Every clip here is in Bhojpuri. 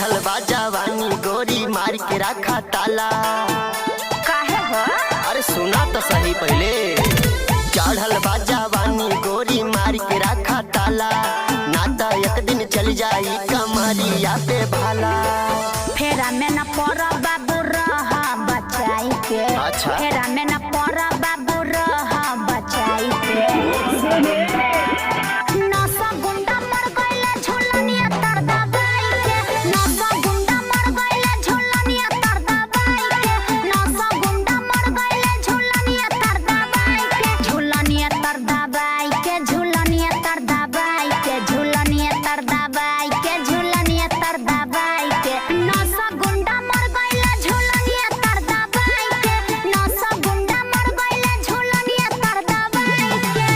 चढ़ल बा जवानी गोरी मार के रखा ताला। काहे हो? अरे सुना तो सही पहले। चढ़ल बा जवानी गोरी मार के रखा ताला, नाता एक दिन चल जाई कमरिया पे भाला। फेरा में न पड़ा बाबू रहा बचाई के। अच्छा। फेरा में न पड़ा बाबू रहा बचाई के। नौसा गुंडा मर गइला झूलनिया तर दबाई के। नौसा गुंडा मर गइला झूलनिया तर दबाई के। नौसा गुंडा मर गइला झूलनिया तर दबाई के। झूलनिया तर दबाई के। झूलनिया तर दबाई के। झूलनिया तर दबाई के। झूलनिया तर दबाई के। नौसा गुंडा मर गइला झूलनिया तर दबाई के। नौसा गुंडा मर गइला झूलनिया तर दबाई के।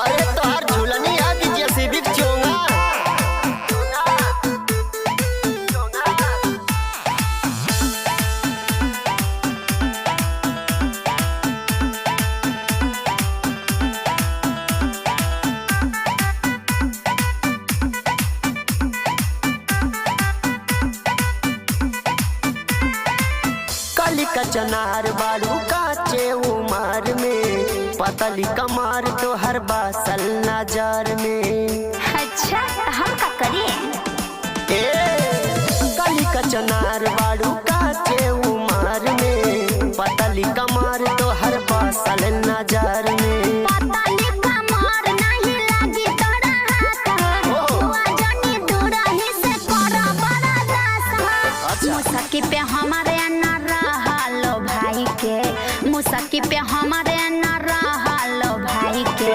अरे तोहर झूलनिया की जेसीबी चोंगा। काली का चनार बारू काचे उमर में, पतली कमार तो हर बासल नजर में। अच्छा हम का करिए? काली का चनार बारू काचे उमर में, पतली कमार तो हर बासल नजर में। पतली कमर नहीं लागी तोरा हाथ हो। हुआ जनी दूरा ही से करा बड़ा दास हो। अच्छा। मुसकी पे हमारे न रहलो भाई के। मुसकी पे हमारे न रहलो भाई के।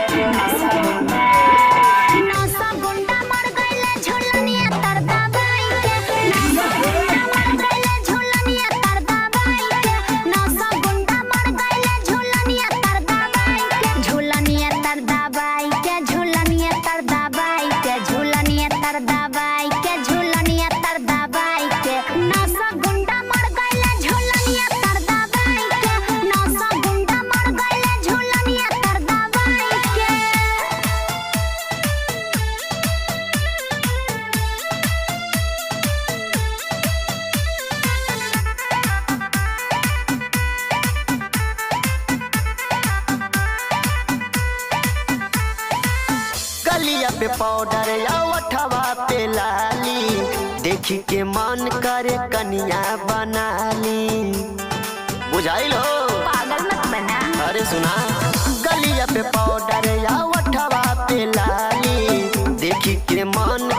नौसा गुंडा मर गइले झूलनिया तर दबाई के। नौसा गुंडा मर गइले झूलनिया तर दबाई के। नौसा गुंडा मर गइले झूलनिया तर दबाई के। झूलनिया तर दबाई के। झूलनिया तर दबाई के। झूलनिया तर दबाई के। झूलनिया तर दबाई के। नौसा गुंडा मर गइले झूलनिया तर दबाई के। नौसा गुंडा मर गइले झूलनिया तर दबाई के। गलिया पे पाउडर या ओठवा पे लाली, देखी के मन करे कनिया बना ली। बुझाइल हो? पागल मत बना। अरे सुना, गलिया पे पाउडर या ओठवा पे लाली, देखी के मन